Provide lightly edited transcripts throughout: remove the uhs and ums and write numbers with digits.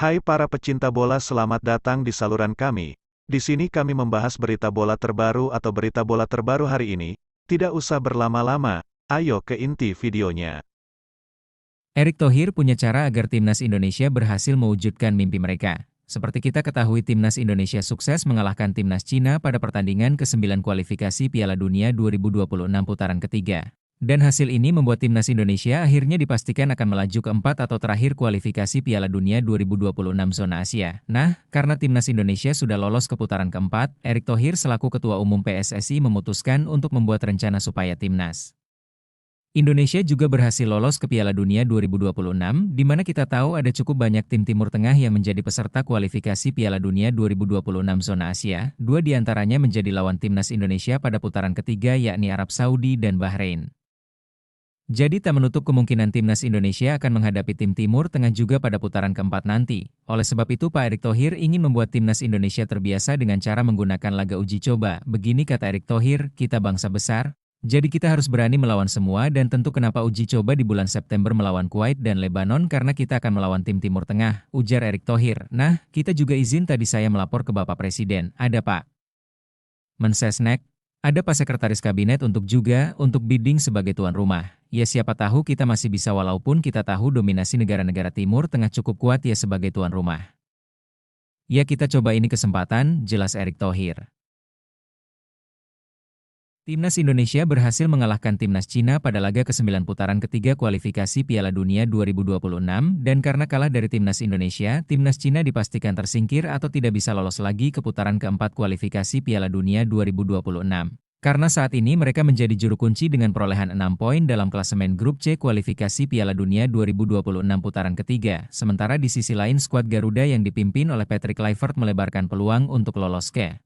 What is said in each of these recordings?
Hai para pecinta bola, selamat datang di saluran kami. Di sini kami membahas berita bola terbaru atau berita bola terbaru hari ini. Tidak usah berlama-lama, ayo ke inti videonya. Erick Thohir punya cara agar timnas Indonesia berhasil mewujudkan mimpi mereka. Seperti kita ketahui, timnas Indonesia sukses mengalahkan timnas Cina pada pertandingan ke-9 kualifikasi Piala Dunia 2026 putaran ketiga. Dan hasil ini membuat timnas Indonesia akhirnya dipastikan akan melaju keempat atau terakhir kualifikasi Piala Dunia 2026 zona Asia. Nah, karena timnas Indonesia sudah lolos ke putaran keempat, Erick Thohir selaku Ketua Umum PSSI memutuskan untuk membuat rencana supaya timnas Indonesia juga berhasil lolos ke Piala Dunia 2026, di mana kita tahu ada cukup banyak tim Timur Tengah yang menjadi peserta kualifikasi Piala Dunia 2026 zona Asia. Dua diantaranya menjadi lawan timnas Indonesia pada putaran ketiga, yakni Arab Saudi dan Bahrain. Jadi tak menutup kemungkinan timnas Indonesia akan menghadapi tim Timur Tengah juga pada putaran keempat nanti. Oleh sebab itu, Pak Erick Thohir ingin membuat timnas Indonesia terbiasa dengan cara menggunakan laga uji coba. Begini kata Erick Thohir, "Kita bangsa besar. Jadi kita harus berani melawan semua, dan tentu kenapa uji coba di bulan September melawan Kuwait dan Lebanon, karena kita akan melawan tim Timur Tengah," ujar Erick Thohir. Nah, kita juga izin tadi saya melapor ke Bapak Presiden. Ada Pak Mensesnek, ada Pak Sekretaris Kabinet untuk bidding sebagai tuan rumah. Ya siapa tahu kita masih bisa, walaupun kita tahu dominasi negara-negara Timur Tengah cukup kuat ya sebagai tuan rumah. Ya kita coba ini kesempatan, jelas Erick Thohir. Timnas Indonesia berhasil mengalahkan timnas Cina pada laga ke-9 putaran ketiga kualifikasi Piala Dunia 2026, dan karena kalah dari timnas Indonesia, timnas Cina dipastikan tersingkir atau tidak bisa lolos lagi ke putaran keempat kualifikasi Piala Dunia 2026. Karena saat ini mereka menjadi juru kunci dengan perolehan 6 poin dalam klasemen grup C kualifikasi Piala Dunia 2026 putaran ketiga, sementara di sisi lain skuad Garuda yang dipimpin oleh Patrick Kluivert melebarkan peluang untuk lolos ke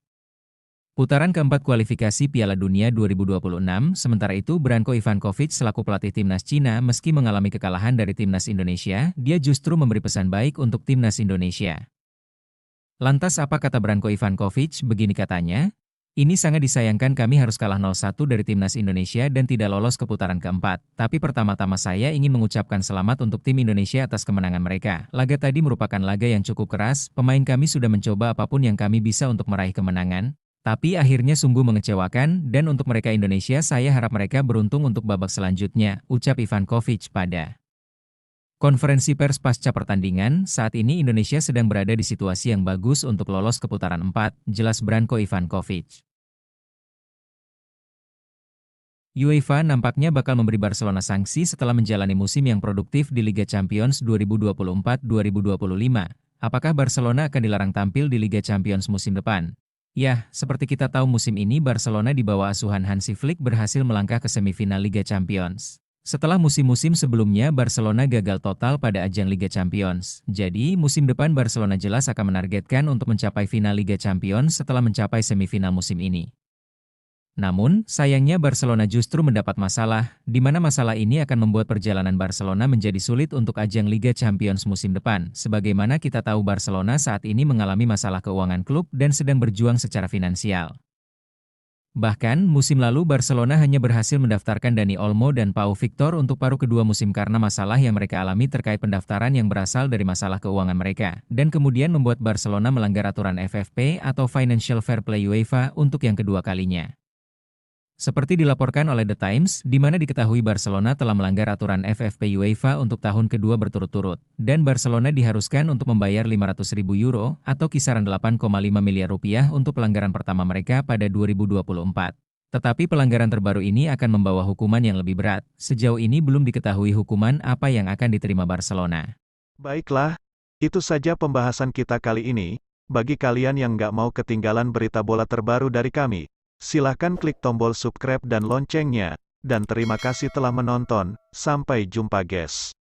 putaran keempat kualifikasi Piala Dunia 2026, sementara itu Branko Ivankovic selaku pelatih timnas Cina meski mengalami kekalahan dari timnas Indonesia, dia justru memberi pesan baik untuk timnas Indonesia. Lantas apa kata Branko Ivankovic? Begini katanya, "Ini sangat disayangkan kami harus kalah 0-1 dari timnas Indonesia dan tidak lolos ke putaran keempat. Tapi pertama-tama saya ingin mengucapkan selamat untuk tim Indonesia atas kemenangan mereka. Laga tadi merupakan laga yang cukup keras, pemain kami sudah mencoba apapun yang kami bisa untuk meraih kemenangan. Tapi akhirnya sungguh mengecewakan, dan untuk mereka Indonesia saya harap mereka beruntung untuk babak selanjutnya," ucap Ivankovic pada konferensi pers pasca pertandingan. Saat ini Indonesia sedang berada di situasi yang bagus untuk lolos ke putaran 4, jelas Branko Ivankovic. UEFA nampaknya bakal memberi Barcelona sanksi setelah menjalani musim yang produktif di Liga Champions 2024-2025. Apakah Barcelona akan dilarang tampil di Liga Champions musim depan? Ya, seperti kita tahu musim ini Barcelona di bawah asuhan Hansi Flick berhasil melangkah ke semifinal Liga Champions. Setelah musim-musim sebelumnya Barcelona gagal total pada ajang Liga Champions. Jadi, musim depan Barcelona jelas akan menargetkan untuk mencapai final Liga Champions setelah mencapai semifinal musim ini. Namun, sayangnya Barcelona justru mendapat masalah, di mana masalah ini akan membuat perjalanan Barcelona menjadi sulit untuk ajang Liga Champions musim depan. Sebagaimana kita tahu Barcelona saat ini mengalami masalah keuangan klub dan sedang berjuang secara finansial. Bahkan, musim lalu Barcelona hanya berhasil mendaftarkan Dani Olmo dan Pau Victor untuk paruh kedua musim karena masalah yang mereka alami terkait pendaftaran yang berasal dari masalah keuangan mereka, dan kemudian membuat Barcelona melanggar aturan FFP atau Financial Fair Play UEFA untuk yang kedua kalinya. Seperti dilaporkan oleh The Times, di mana diketahui Barcelona telah melanggar aturan FFP UEFA untuk tahun kedua berturut-turut, dan Barcelona diharuskan untuk membayar 500.000 euro atau kisaran 8,5 miliar rupiah untuk pelanggaran pertama mereka pada 2024. Tetapi pelanggaran terbaru ini akan membawa hukuman yang lebih berat. Sejauh ini belum diketahui hukuman apa yang akan diterima Barcelona. Baiklah, itu saja pembahasan kita kali ini. Bagi kalian yang nggak mau ketinggalan berita bola terbaru dari kami, silahkan klik tombol subscribe dan loncengnya. Dan terima kasih telah menonton. Sampai jumpa guys.